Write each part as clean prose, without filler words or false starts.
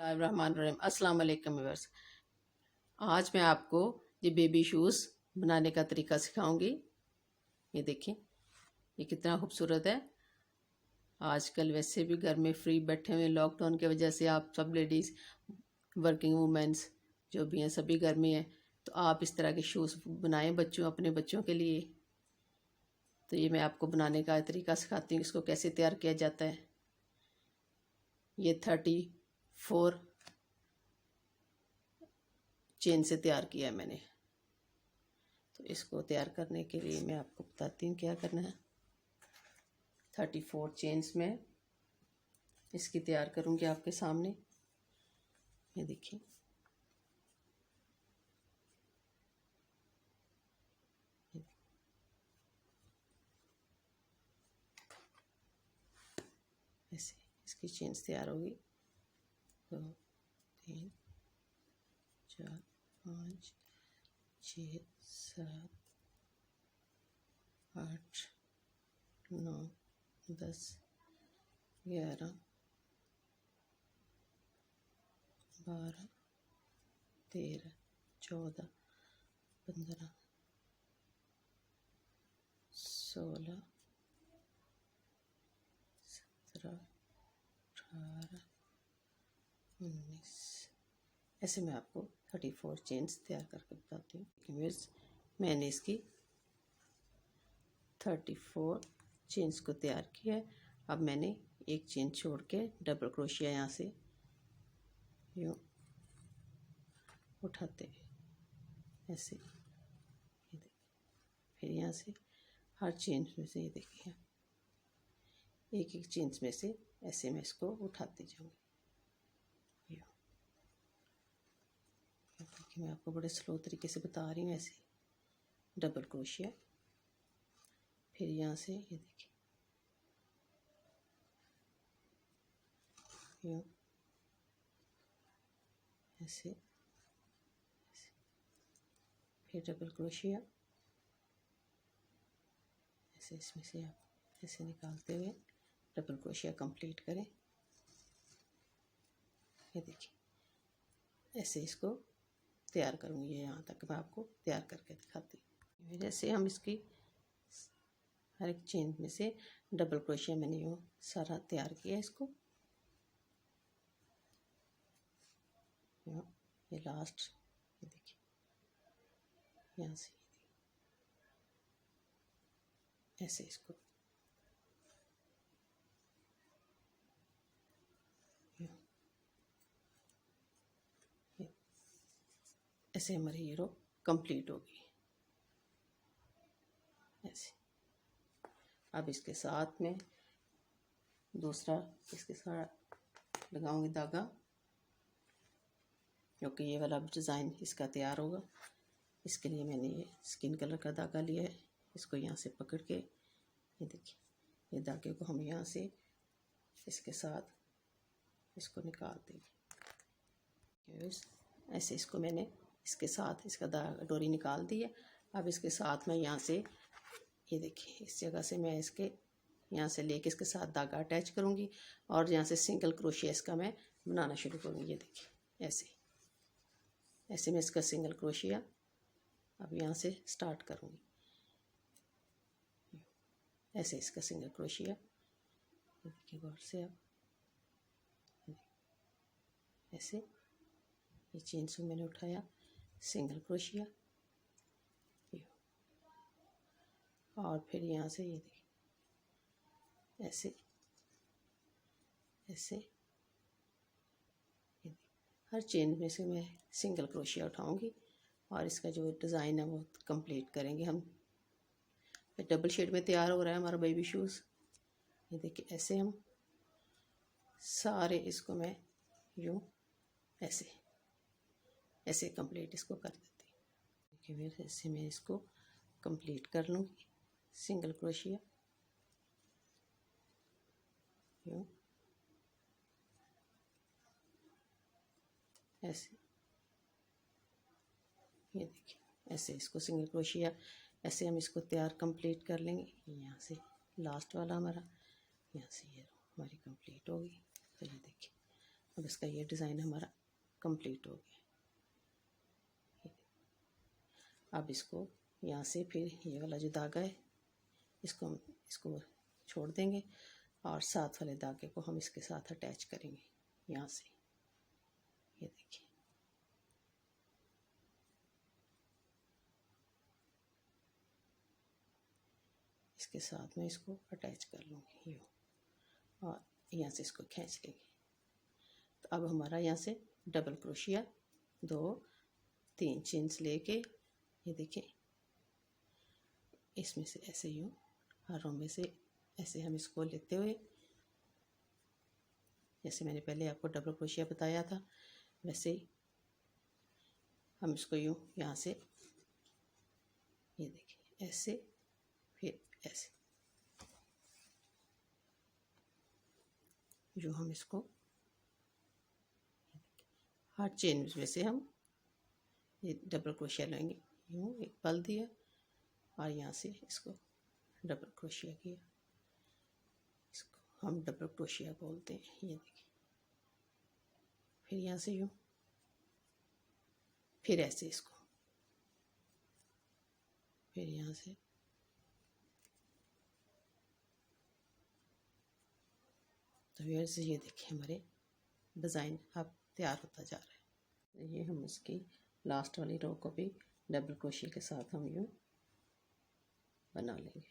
अस्सलाम वालेकुम व्यूअर्स। आज मैं आपको ये बेबी शूज़ बनाने का तरीका सिखाऊंगी। ये देखिए, ये कितना खूबसूरत है। आजकल वैसे भी घर में फ्री बैठे हुए, लॉकडाउन की वजह से आप सब लेडीज़, वर्किंग वुमेंस जो भी हैं, सभी घर में हैं, तो आप इस तरह के शूज़ बनाएं अपने बच्चों के लिए। तो ये मैं आपको बनाने का तरीका सिखाती हूँ, इसको कैसे तैयार किया जाता है। ये 34 चेन से तैयार किया है मैंने। तो इसको तैयार करने के लिए मैं आपको बताती हूँ क्या करना है। 34 चेन्स में इसकी तैयार करूँगी आपके सामने। ये देखिए, ऐसे इसकी चेन्स तैयार होगी। 2 3 4 5 6 7 8 9 10 11 12 13 14 15 16 17 18 19। ऐसे मैं आपको 34 चेन्स तैयार करके बताती हूँ। मैंने इसकी 34 चेन्स को तैयार किया है। अब मैंने एक चेन छोड़ के डबल क्रोशिया यहाँ से यूँ उठाते हुए ऐसे, ये देखिए, फिर यहाँ से हर चेन में से, ये देखिए, एक एक चेन में से ऐसे मैं इसको उठाते जाऊँगी। देखिए, मैं आपको बड़े स्लो तरीके से बता रही हूँ। ऐसे डबल क्रोशिया, फिर यहाँ से ये देखिए यूँ ऐसे, फिर डबल क्रोशिया, ऐसे इसमें से आप ऐसे निकालते हुए डबल क्रोशिया कंप्लीट करें। ये देखिए, ऐसे इसको तैयार करूँगी। यहाँ तक मैं आपको तैयार करके दिखाती हूँ। जैसे हम इसकी हर एक चेन में से डबल क्रोशिया मैंने यूँ सारा तैयार किया इसको। ये लास्ट, ये देखिए, यहाँ से ऐसे इसको ऐसे हमारी ये रो कंप्लीट होगी। ऐसे अब इसके साथ में दूसरा इसके साथ लगाऊंगी धागा, क्योंकि ये वाला डिज़ाइन इसका तैयार होगा। इसके लिए मैंने ये स्किन कलर का धागा लिया है। इसको यहाँ से पकड़ के, ये देखिए, ये धागे को हम यहाँ से इसके साथ इसको निकाल देंगे। ऐसे इसको मैंने इसके साथ इसका डोरी निकाल दी है। अब इसके साथ मैं यहाँ से, ये देखिए, इस जगह से मैं इसके यहाँ से लेके इसके साथ धागा अटैच करूँगी और यहाँ से सिंगल क्रोशिया इसका मैं बनाना शुरू करूँगी। ये देखिए, ऐसे ऐसे मैं इसका सिंगल क्रोशिया अब यहाँ से स्टार्ट करूँगी। ऐसे इसका सिंगल क्रोशिया, देखिए गौर से आप, ऐसे ये चेन से मैंने उठाया सिंगल क्रोशिया, और फिर यहाँ से ये देखिए ऐसे ऐसे, हर चेन में से मैं सिंगल क्रोशिया उठाऊंगी और इसका जो डिज़ाइन है वो कंप्लीट करेंगे हम। डबल शेड में तैयार हो रहा है हमारा बेबी शूज़। ये देखिए, ऐसे हम सारे इसको मैं यूँ ऐसे ऐसे कंप्लीट इसको कर देती हूँ। देखिए, फिर ऐसे मैं इसको कंप्लीट कर लूँगी सिंगल क्रोशिया यूँ ऐसे। ये देखिए, ऐसे इसको सिंगल क्रोशिया ऐसे हम इसको तैयार कंप्लीट कर लेंगे। यहाँ से लास्ट वाला हमारा, यहाँ से ये हमारी कंप्लीट होगी। तो ये देखिए, अब इसका ये डिज़ाइन हमारा कंप्लीट हो गया। अब इसको यहाँ से फिर ये वाला जो धागा है इसको छोड़ देंगे और साथ वाले धागे को हम इसके साथ अटैच करेंगे यहाँ से। ये देखिए, इसके साथ में इसको अटैच कर लूँगी यूँ और यहाँ से इसको खींच लेंगे। तो अब हमारा यहाँ से डबल क्रोशिया 2-3 चेन्स लेके ये देखिए इसमें से ऐसे यूँ हरों में से ऐसे हम इसको लेते हुए, जैसे मैंने पहले आपको डबल क्रोशिया बताया था वैसे ही हम इसको यूँ यहाँ से ये देखिए ऐसे फिर ऐसे जो हम इसको हर चेन में से हम ये डबल क्रोशिया लेंगे। यूँ एक पल दिया और यहाँ से इसको डबल क्रोशिया किया, इसको हम डबल क्रोशिया बोलते हैं। ये देखिए, फिर यहाँ से यूँ फिर ऐसे इसको फिर यहाँ से तो फिर से ये देखिए हमारे डिज़ाइन अब तैयार होता जा रहा है। ये हम इसकी लास्ट वाली रो को भी डबल क्रोशिया के साथ हम यूँ बना लेंगे।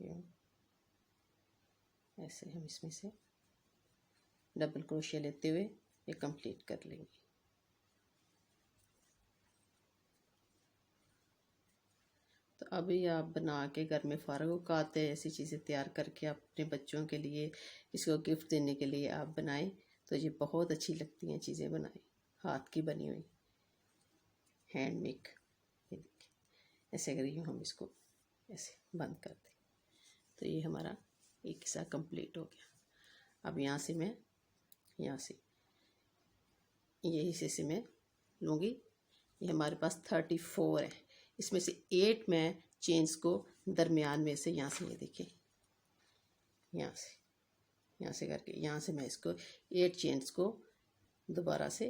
यूँ ऐसे हम इसमें से डबल क्रोशिया लेते हुए ये कंप्लीट कर लेंगे। तो अभी आप बना के घर में फ़ारग औक़ात है ऐसी चीज़ें तैयार करके अपने बच्चों के लिए, इसको गिफ्ट देने के लिए आप बनाएं तो ये बहुत अच्छी लगती हैं चीज़ें बनाएं, हाथ की बनी हुई हैंडमेड। ये देखिए ऐसे करिए हम इसको ऐसे बंद कर दें तो ये हमारा एक हिस्सा कंप्लीट हो गया। अब यहाँ से मैं यहाँ से ये हिस्से से मैं लूँगी। ये हमारे पास 34 है, इसमें से 8 मैं चेन्स को दरमियान में से यहाँ से ये देखिए यहाँ से करके यहाँ से मैं इसको 8 चेन्स को दोबारा से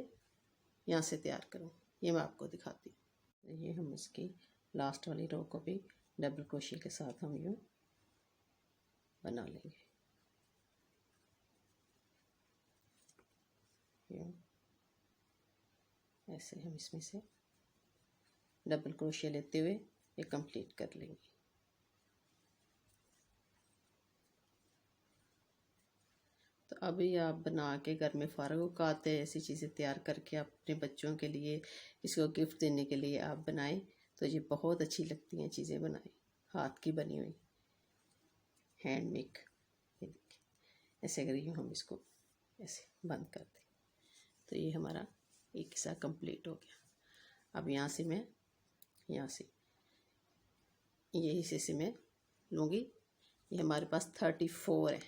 यहाँ से तैयार करूँ, ये मैं आपको दिखाती हूँ। ये हम इसकी लास्ट वाली रो को भी डबल क्रोशिया के साथ हम यूँ बना लेंगे। यूँ ऐसे हम इसमें से डबल क्रोशिया लेते हुए ये कंप्लीट कर लेंगे। तो अभी आप बना के घर में फ़ारग औक़ात है ऐसी चीज़ें तैयार करके अपने बच्चों के लिए, इसको गिफ्ट देने के लिए आप बनाएं तो ये बहुत अच्छी लगती हैं चीज़ें बनाएं, हाथ की बनी हुई हैंडमेड। ये देखिए ऐसे करिए हम इसको ऐसे बंद कर दें तो ये हमारा एक हिस्सा कंप्लीट हो गया। अब यहाँ से मैं यहाँ से ये हिस्से से मैं लूँगी। ये हमारे पास 34 है,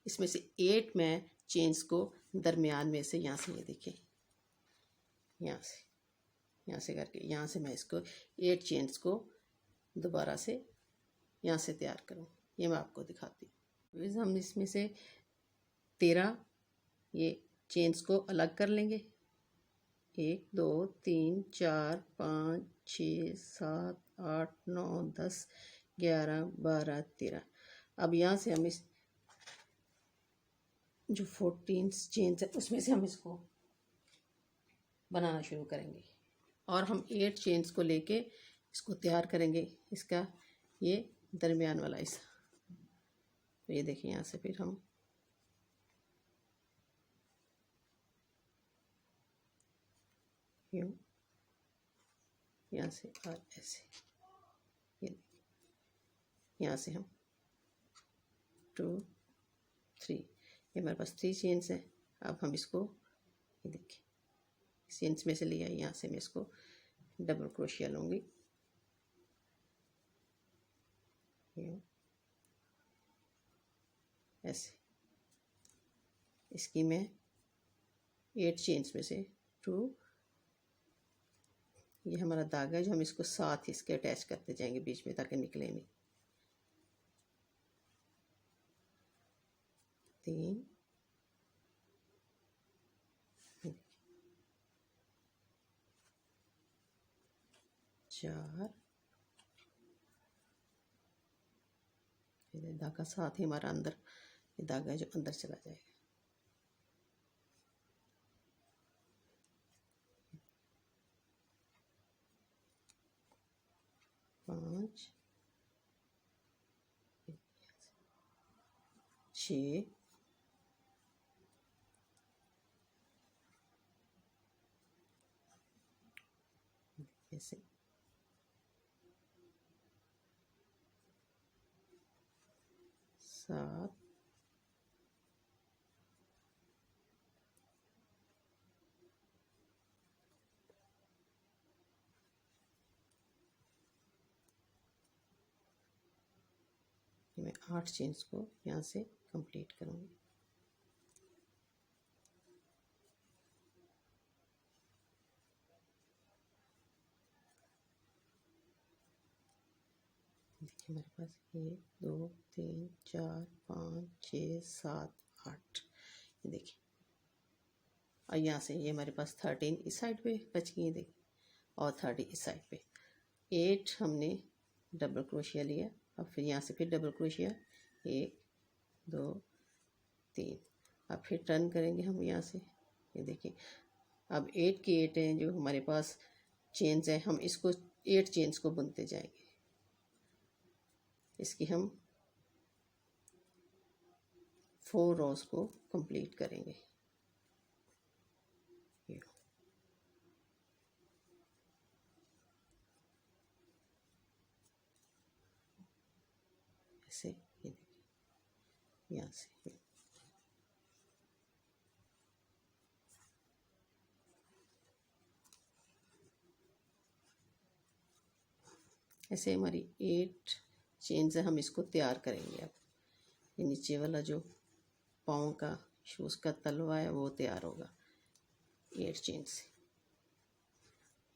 इसमें से 8 मैं चेन्स को दरमियान में से यहाँ से ये देखिए यहाँ से करके यहाँ से मैं इसको 8 चेन्स को दोबारा से यहाँ से तैयार करूँ, ये मैं आपको दिखाती हूँ। हम इसमें से 13 ये चेन्स को अलग कर लेंगे। 1 2 3 4 5 6 7 8 9 10 11 12 13। अब यहाँ से हम इस जो 14 चेन्स है उसमें से हम इसको बनाना शुरू करेंगे और हम 8 चेन्स को लेके इसको तैयार करेंगे, इसका ये दरमियान वाला हिस्सा। तो ये देखिए यहाँ से फिर हम यूँ यहाँ से और ऐसे ये यहाँ से हम 2 3 ये हमारे पास 3 चेन्स हैं। अब हम इसको ये देखिए चेन्स में से लिया, यहाँ से मैं इसको डबल क्रोशिया लूँगी। ऐसे इसकी मैं 8 चेन्स में से 2 ये हमारा धागा है जो हम इसको साथ ही इसके अटैच करते जाएंगे बीच में ताकि निकले नहीं। 3, 4, ये धागा साथ ही हमारा अंदर, ये धागा जो अंदर चला जाएगा। 5, 6, 7, 8 चेन्स को यहाँ से कंप्लीट करूँगी। देखिए हमारे पास 1, 2, 3, 4, 5, 6, 7, 8, ये देखिए। और यहाँ से ये हमारे पास 13 इस साइड पे बच गई, देखिए, और 30 इस साइड पे। 8 हमने डबल क्रोशिया लिया, अब फिर यहाँ से फिर डबल क्रोशिया, 1, 2, 3, अब फिर टर्न करेंगे हम यहाँ से। ये देखिए अब 8 की 8 हैं जो हमारे पास चेन्स हैं, हम इसको 8 चेन्स को बुनते जाएंगे। इसकी हम 4 रोज को कंप्लीट करेंगे। ऐसे ये देखिए यहाँ से ऐसे हमारी 8 चेन्स है, हम इसको तैयार करेंगे। अब ये नीचे वाला जो पाँव का शूज़ का तलवा है वो तैयार होगा 8 चेन से।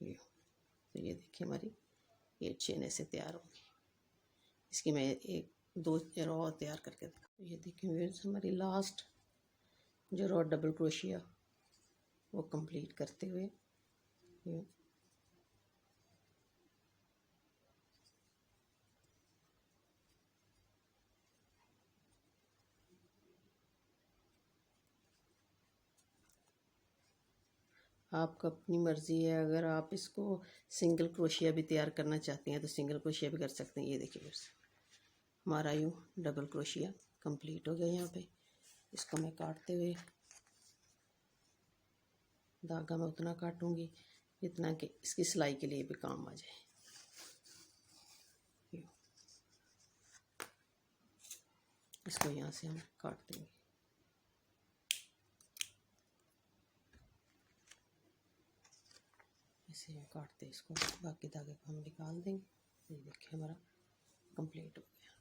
ये तो ये देखिए हमारी 8 चेन ऐसे तैयार होगी। इसकी मैं 1-2 रो और तैयार करके दिखाऊँ। ये देखिए व्यूअर्स हमारी लास्ट जो रो डबल क्रोशिया वो कंप्लीट करते हुए ये आपका अपनी मर्ज़ी है। अगर आप इसको सिंगल क्रोशिया भी तैयार करना चाहते हैं तो सिंगल क्रोशिया भी कर सकते हैं। ये देखिए व्यूअर्स हमारा यूँ डबल क्रोशिया कंप्लीट हो गया। यहाँ पे इसको मैं काटते हुए धागा मैं उतना काटूंगी जितना कि इसकी सिलाई के लिए भी काम आ जाए। इसको यहाँ से हम काट देंगे। ऐसे काटते इसको, बाकी धागे को हम निकाल देंगे। ये देखिए हमारा कंप्लीट हो गया।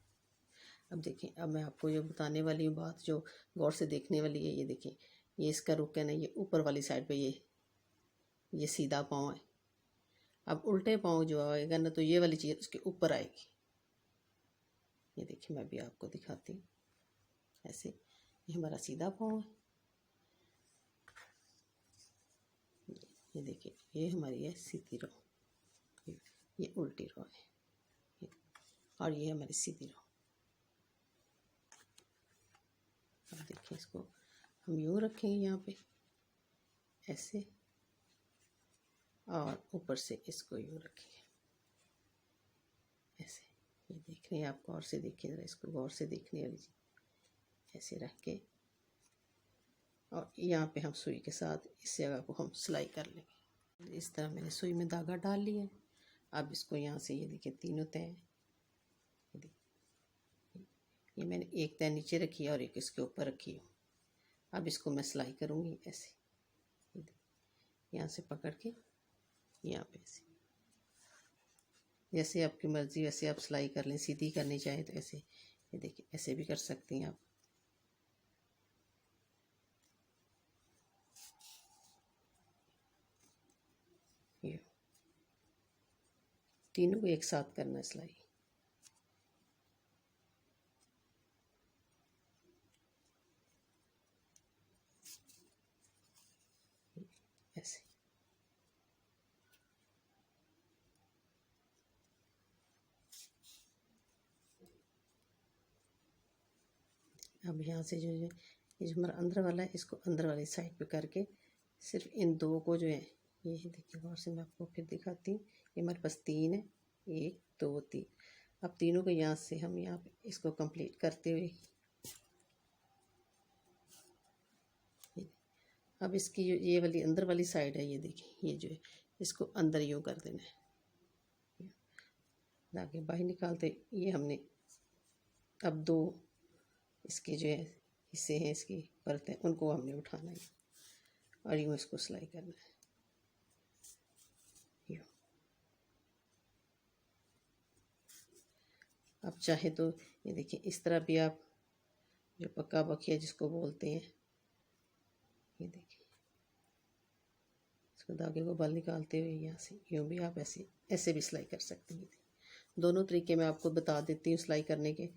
अब देखिए, अब मैं आपको जो बताने वाली हूँ बात जो गौर से देखने वाली है। ये देखिए ये इसका रुख है ना, ये ऊपर वाली साइड पे ये सीधा पाँव है। अब उल्टे पाँव जो आएगा ना तो ये वाली चीज़ उसके ऊपर आएगी। ये देखिए मैं भी आपको दिखाती हूँ। ऐसे ये हमारा सीधा पाँव है। ये देखिए ये हमारी है सीधी रो, ये उल्टी रो है और ये हमारी सीधी रो। अब देखिए इसको हम यूँ रखेंगे यहाँ पे ऐसे, और ऊपर से इसको यूँ रखेंगे ऐसे। ये देख रहे हैं आप, गौर से देखिए ज़रा, इसको गौर से देखने वाली चीज़। ऐसे रख के और यहाँ पे हम सुई के साथ इस जगह को हम सिलाई कर लेंगे। इस तरह मैंने सुई में धागा डाल लिया है। अब इसको यहाँ से ये देखिए तीनों तय, ये मैंने एक तय नीचे रखी है और एक इसके ऊपर रखी हूँ। अब इसको मैं सिलाई करूँगी ऐसे, यहाँ से पकड़ के यहाँ पे ऐसे, जैसे आपकी मर्ज़ी वैसे आप सिलाई कर लें। सीधी करनी चाहे तो ऐसे, ये देखिए ऐसे भी कर सकती हैं आप। ये तीनों को एक साथ करना है सिलाई। अब यहाँ से जो है ये जो हमारा अंदर वाला है इसको अंदर वाली साइड पे करके सिर्फ इन दो को जो है ये देखिए गौर से मैं आपको फिर दिखाती हूँ। ये हमारे पास 3 है, 1 2 3। अब तीनों को यहाँ से हम यहाँ पे इसको कंप्लीट करते हुए अब इसकी जो ये वाली अंदर वाली साइड है ये देखिए ये जो है इसको अंदर यूँ कर देना है, धागे बाहर निकालते ये हमने अब 2 इसके जो है हिस्से हैं इसकी परतें उनको हमने उठाना है और यूँ इसको सिलाई करना है यूँ। आप चाहे तो ये देखिए इस तरह भी आप जो पक्का बखिया जिसको बोलते हैं ये देखिए इसको धागे को बल निकालते हुए यहाँ से यूँ भी आप ऐसे भी सिलाई कर सकते हैं। दोनों तरीके मैं आपको बता देती हूँ सिलाई करने के,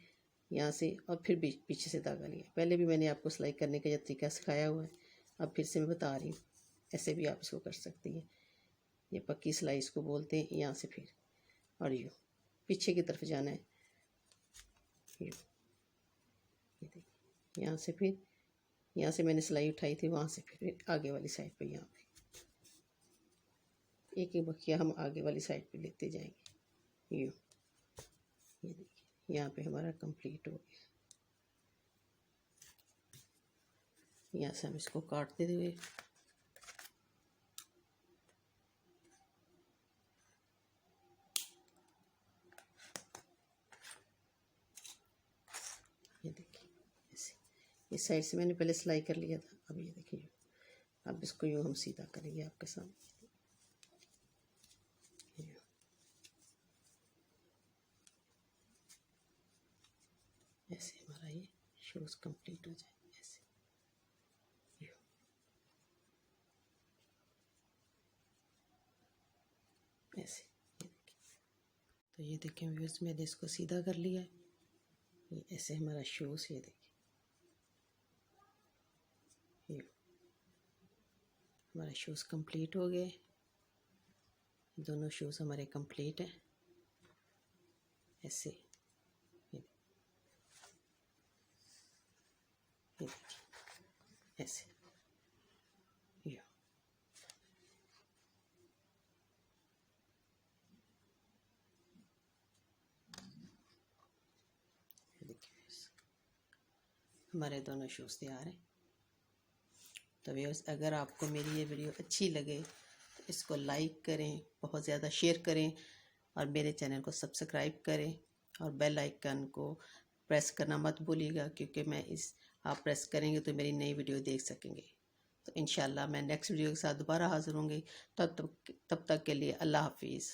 यहाँ से और फिर पीछे से धागा लिया। पहले भी मैंने आपको सिलाई करने का यह तरीका सिखाया हुआ है, अब फिर से मैं बता रही हूँ। ऐसे भी आप इसको कर सकती हैं, ये पक्की सिलाई इसको बोलते हैं। यहाँ से फिर और यूँ पीछे की तरफ जाना है यूँ, ये देखिए यहाँ से फिर यहाँ से मैंने सिलाई उठाई थी वहाँ से फिर आगे वाली साइड पे यहाँ पे एक एक बखिया हम आगे वाली साइड पे लेते जाएंगे यूँ। ये देखिए यहाँ पे हमारा कंप्लीट हो गया। यहाँ से हम इसको काटते हुए ये देखिए ऐसे इस साइड से मैंने पहले सिलाई कर लिया था। अब ये देखिए अब इसको यूँ हम सीधा करेंगे आपके सामने। ऐसे हमारा ये शूज कंप्लीट हो जाए ऐसे ऐसे। ये देखिए तो ये देखें व्यूअर्स मैंने इसको सीधा कर लिया है। ये ऐसे हमारा शूज़ ये देखिए ये हमारा शूज़ कंप्लीट हो गए। दोनों शूज़ हमारे कंप्लीट हैं ऐसे। ये देखिए ऐसे ये हमारे दोनों शूज़ तैयार हैं। तो व्यूअर्स अगर आपको मेरी ये वीडियो अच्छी लगे तो इसको लाइक करें, बहुत ज़्यादा शेयर करें और मेरे चैनल को सब्सक्राइब करें और बेल आइकन को प्रेस करना मत भूलिएगा, क्योंकि आप प्रेस करेंगे तो मेरी नई वीडियो देख सकेंगे। तो इंशाल्लाह मैं नेक्स्ट वीडियो के साथ दोबारा हाज़िर होंगी। तब तक के लिए अल्लाह हाफिज़।